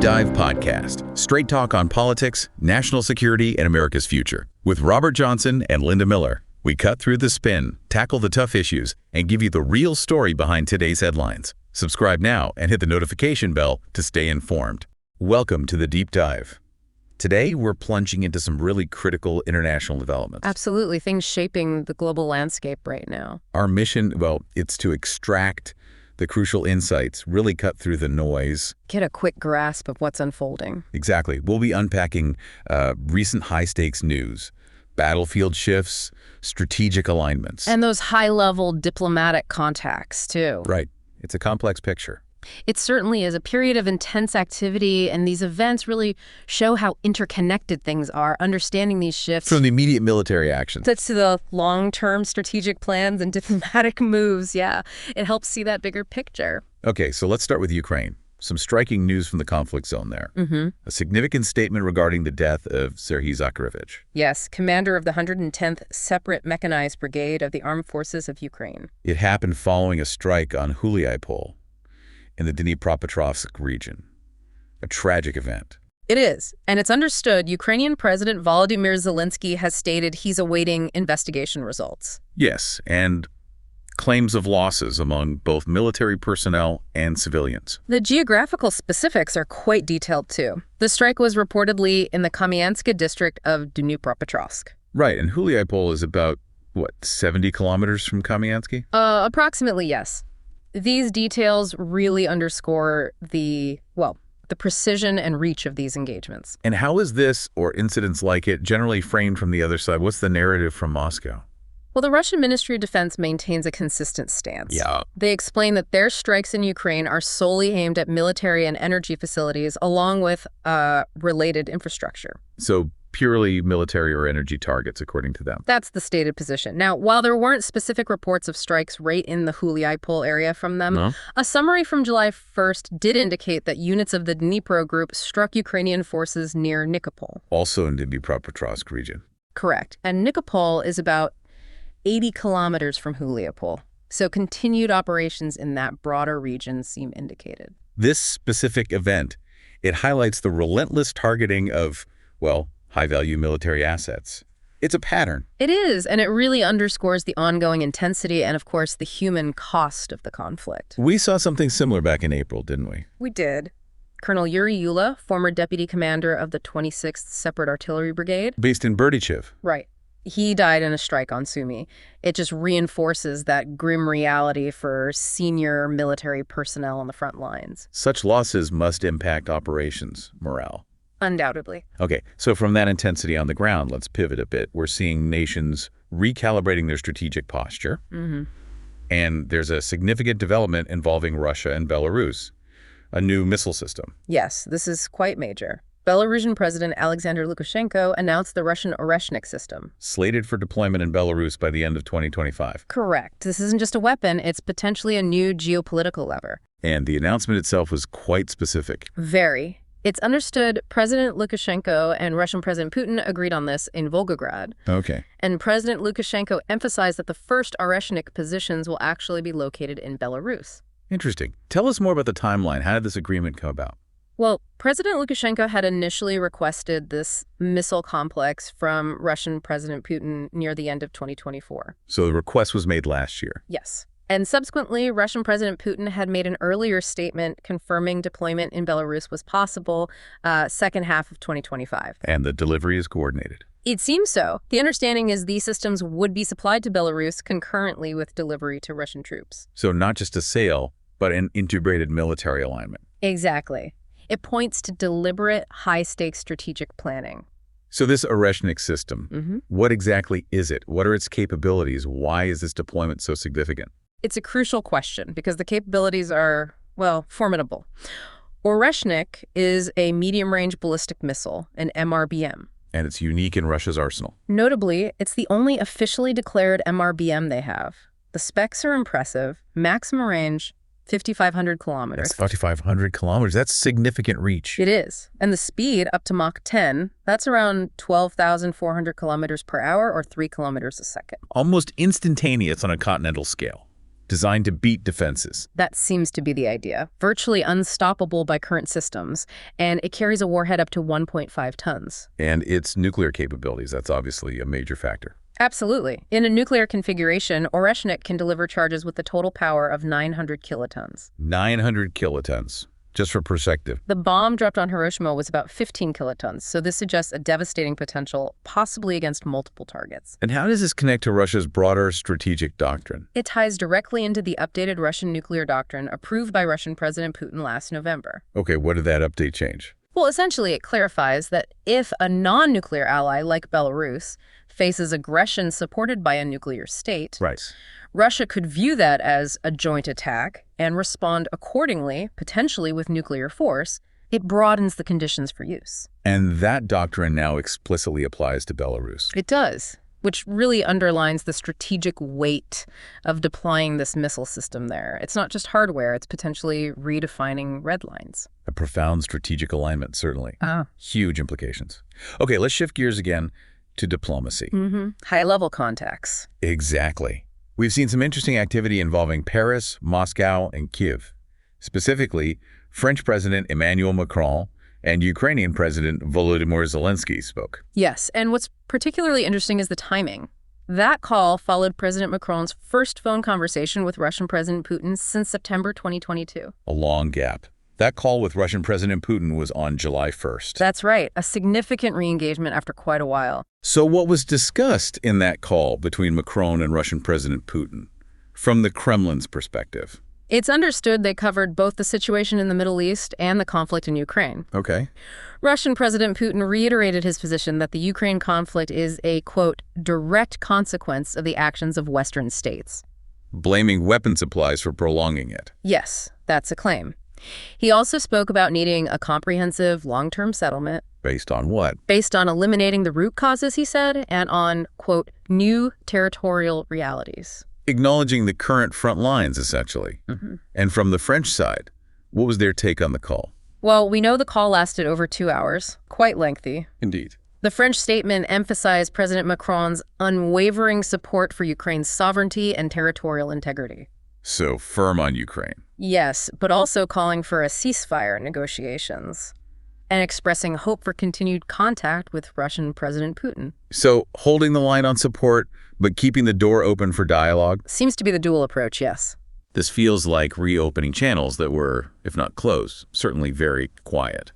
Dive Podcast, straight talk on politics, national security, and America's future. With Robert Johnson and Linda Miller, we cut through the spin, tackle the tough issues, and give you the real story behind today's headlines. Subscribe now and hit the notification bell to stay informed. Welcome to the Deep Dive. Today, we're plunging into some really critical international developments. Absolutely, things shaping the global landscape right now. Our mission, well, it's to extract the crucial insights, really cut through the noise. Get a quick grasp of what's unfolding. Exactly. We'll be unpacking recent high-stakes news, battlefield shifts, strategic alignments. And those high-level diplomatic contacts, too. Right. It's a complex picture. It certainly is a period of intense activity, and these events really show how interconnected things are, understanding these shifts. From the immediate military actions. That's to the long-term strategic plans and diplomatic moves, yeah. It helps see that bigger picture. Okay, so let's start with Ukraine. Some striking news from the conflict zone there. A significant statement regarding the death of Sergei Zakharevich. Yes, commander of the 110th Separate Mechanized Brigade of the Armed Forces of Ukraine. It happened following a strike on Mariupol in the Dnipropetrovsk region. A tragic event. It is, and it's understood Ukrainian President Vladimir Zelensky has stated he's awaiting investigation results. Yes, and claims of losses among both military personnel and civilians. The geographical specifics are quite detailed, too. The strike was reportedly in the Kamyanska district of Dnipropetrovsk. Right, and Mariupol is about, 70 kilometers from Kamyansky? Approximately, yes. These details really underscore the precision and reach of these engagements. And how is this, or incidents like it, generally framed from the other side? What's the narrative from Moscow? Well, the Russian Ministry of Defense maintains a consistent stance. Yeah. They explain that their strikes in Ukraine are solely aimed at military and energy facilities, along with related infrastructure. So purely military or energy targets, according to them. That's the stated position. Now, while there weren't specific reports of strikes right in the Mariupol area from them, a summary from July 1st did indicate that units of the Dnipro group struck Ukrainian forces near Nikopol. Also in the Dnipropetrovsk region. Correct. And Nikopol is about 80 kilometers from Mariupol. So continued operations in that broader region seem indicated. This specific event, it highlights the relentless targeting of, high-value military assets. It's a pattern. It is, and it really underscores the ongoing intensity and, of course, the human cost of the conflict. We saw something similar back in April, didn't we? We did. Colonel Yuri Yula, former deputy commander of the 26th Separate Artillery Brigade. Based in Berdichev. Right. He died in a strike on Sumy. It just reinforces that grim reality for senior military personnel on the front lines. Such losses must impact operations morale. Undoubtedly. Okay, so from that intensity on the ground, let's pivot a bit. We're seeing nations recalibrating their strategic posture. And there's a significant development involving Russia and Belarus, a new missile system. Yes, this is quite major. Belarusian President Alexander Lukashenko announced the Russian Oreshnik system. Slated for deployment in Belarus by the end of 2025. Correct. This isn't just a weapon, it's potentially a new geopolitical lever. And the announcement itself was quite specific. Very. It's understood President Lukashenko and Russian President Putin agreed on this in Volgograd. Okay. And President Lukashenko emphasized that the first Oreshnik positions will actually be located in Belarus. Interesting. Tell us more about the timeline. How did this agreement come about? Well, President Lukashenko had initially requested this missile complex from Russian President Putin near the end of 2024. So the request was made last year? Yes. And subsequently, Russian President Putin had made an earlier statement confirming deployment in Belarus was possible second half of 2025. And the delivery is coordinated? It seems so. The understanding is these systems would be supplied to Belarus concurrently with delivery to Russian troops. So not just a sale, but an integrated military alignment. Exactly. It points to deliberate, high-stakes strategic planning. So this Oreshnik system, what exactly is it? What are its capabilities? Why is this deployment so significant? It's a crucial question because the capabilities are, formidable. Oreshnik is a medium-range ballistic missile, an MRBM. And it's unique in Russia's arsenal. Notably, it's the only officially declared MRBM they have. The specs are impressive. Maximum range, 5,500 kilometers. That's 5,500 kilometers. That's significant reach. It is. And the speed up to Mach 10, that's around 12,400 kilometers per hour or 3 kilometers a second. Almost instantaneous on a continental scale. designed to beat defenses. That seems to be the idea. Virtually unstoppable by current systems, and it carries a warhead up to 1.5 tons. And its nuclear capabilities, that's obviously a major factor. Absolutely. In a nuclear configuration, Oreshnik can deliver charges with a total power of 900 kilotons. 900 kilotons. Just for perspective. The bomb dropped on Hiroshima was about 15 kilotons, so this suggests a devastating potential, possibly against multiple targets. And how does this connect to Russia's broader strategic doctrine? It ties directly into the updated Russian nuclear doctrine approved by Russian President Putin last November. Okay, what did that update change? Well, essentially, it clarifies that if a non-nuclear ally like Belarus faces aggression supported by a nuclear state, Right. Russia could view that as a joint attack and respond accordingly, potentially with nuclear force. It broadens the conditions for use. And that doctrine now explicitly applies to Belarus. It does, which really underlines the strategic weight of deploying this missile system there. It's not just hardware, it's potentially redefining red lines. A profound strategic alignment, certainly. Ah. Huge implications. Okay, let's shift gears again to diplomacy. High-level contacts. Exactly. We've seen some interesting activity involving Paris, Moscow, and Kyiv. Specifically, French President Emmanuel Macron and Ukrainian President Volodymyr Zelensky spoke. Yes, and what's particularly interesting is the timing. That call followed President Macron's first phone conversation with Russian President Putin since September 2022. A long gap. That call with Russian President Putin was on July 1st. That's right, a significant re-engagement after quite a while. So what was discussed in that call between Macron and Russian President Putin, from the Kremlin's perspective? It's understood they covered both the situation in the Middle East and the conflict in Ukraine. Okay. Russian President Putin reiterated his position that the Ukraine conflict is a, quote, direct consequence of the actions of Western states. Blaming weapon supplies for prolonging it. Yes, that's a claim. He also spoke about needing a comprehensive long-term settlement. Based on what? Based on eliminating the root causes, he said, and on, quote, new territorial realities. Acknowledging the current front lines, essentially. And from the French side, what was their take on the call? Well, we know the call lasted over 2 hours, quite lengthy. Indeed. The French statement emphasized President Macron's unwavering support for Ukraine's sovereignty and territorial integrity. So firm on Ukraine. Yes, but also calling for a ceasefire negotiations and expressing hope for continued contact with Russian President Putin. So holding the line on support, but keeping the door open for dialogue? Seems to be the dual approach, yes. This feels like reopening channels that were, if not closed, certainly very quiet.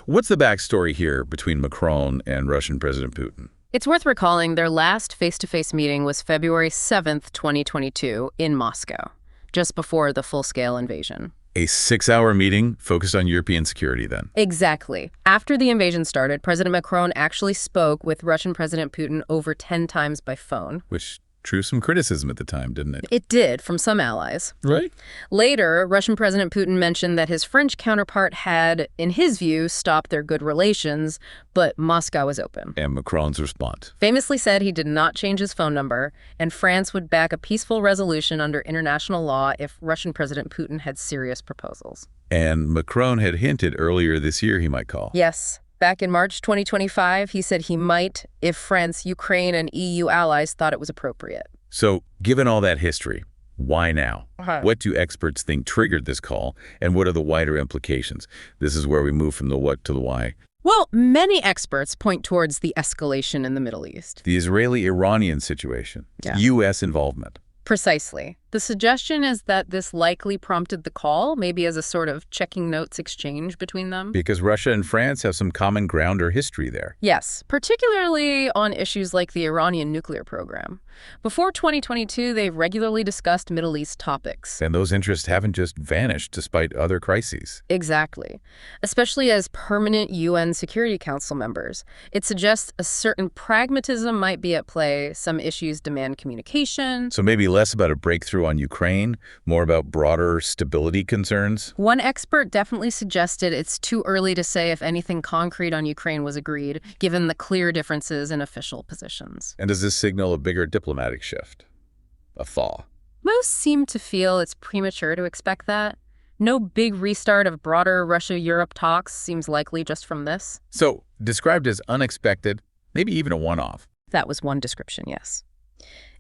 What's the backstory here between Macron and Russian President Putin? It's worth recalling their last face-to-face meeting was February 7th, 2022, in Moscow, just before the full-scale invasion. A 6-hour meeting focused on European security then? Exactly. After the invasion started, President Macron actually spoke with Russian President Putin over 10 times by phone. Which drew some criticism at the time, didn't it? It did, from some allies. Right. Later, Russian President Putin mentioned that his French counterpart had, in his view, stopped their good relations, but Moscow was open. And Macron's response? Famously said he did not change his phone number, and France would back a peaceful resolution under international law if Russian President Putin had serious proposals. And Macron had hinted earlier this year he might call. Yes. Back in March 2025, he said he might if France, Ukraine, and EU allies thought it was appropriate. So, given all that history, why now? What do experts think triggered this call, and what are the wider implications? This is where we move from the what to the why. Well, many experts point towards the escalation in the Middle East. The Israeli-Iranian situation, U.S. involvement. Precisely. The suggestion is that this likely prompted the call, maybe as a sort of checking notes exchange between them. Because Russia and France have some common ground or history there. Yes, particularly on issues like the Iranian nuclear program. Before 2022, they've regularly discussed Middle East topics. And those interests haven't just vanished despite other crises. Exactly. Especially as permanent UN Security Council members. It suggests a certain pragmatism might be at play. Some issues demand communication. So maybe less about a breakthrough on Ukraine, more about broader stability concerns? One expert definitely suggested it's too early to say if anything concrete on Ukraine was agreed, given the clear differences in official positions. And does this signal a bigger diplomatic shift? A thaw? Most seem to feel it's premature to expect that. No big restart of broader Russia-Europe talks seems likely just from this. So, described as unexpected, maybe even a one-off. That was one description, yes.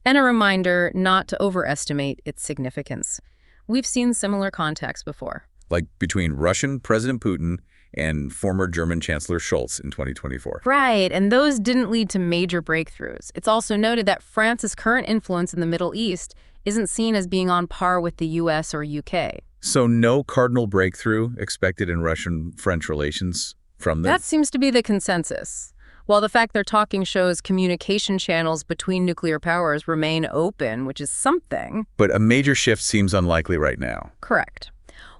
And a reminder not to overestimate its significance. We've seen similar contacts before. Like between Russian President Putin and former German Chancellor Scholz in 2024. Right, and those didn't lead to major breakthroughs. It's also noted that France's current influence in the Middle East isn't seen as being on par with the US or UK. So no cardinal breakthrough expected in Russian-French relations from them? That seems to be the consensus. While the fact they're talking shows communication channels between nuclear powers remain open, which is something. But a major shift seems unlikely right now. Correct.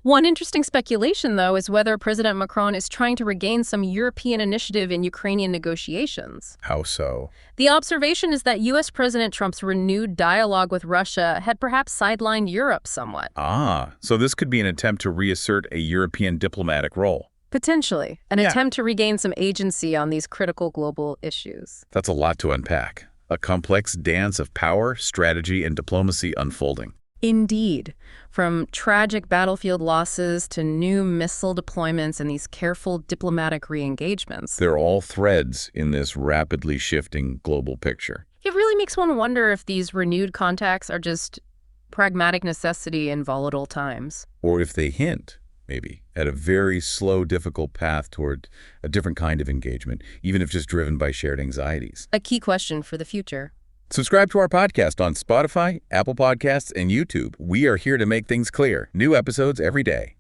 One interesting speculation, though, is whether President Macron is trying to regain some European initiative in Ukrainian negotiations. How so? The observation is that U.S. President Trump's renewed dialogue with Russia had perhaps sidelined Europe somewhat. So this could be an attempt to reassert a European diplomatic role. Potentially. An attempt to regain some agency on these critical global issues. That's a lot to unpack. A complex dance of power, strategy, and diplomacy unfolding. Indeed. From tragic battlefield losses to new missile deployments and these careful diplomatic re-engagements. They're all threads in this rapidly shifting global picture. It really makes one wonder if these renewed contacts are just pragmatic necessity in volatile times. Or if they hint, maybe, at a very slow, difficult path toward a different kind of engagement, even if just driven by shared anxieties. A key question for the future. Subscribe to our podcast on Spotify, Apple Podcasts, and YouTube. We are here to make things clear. New episodes every day.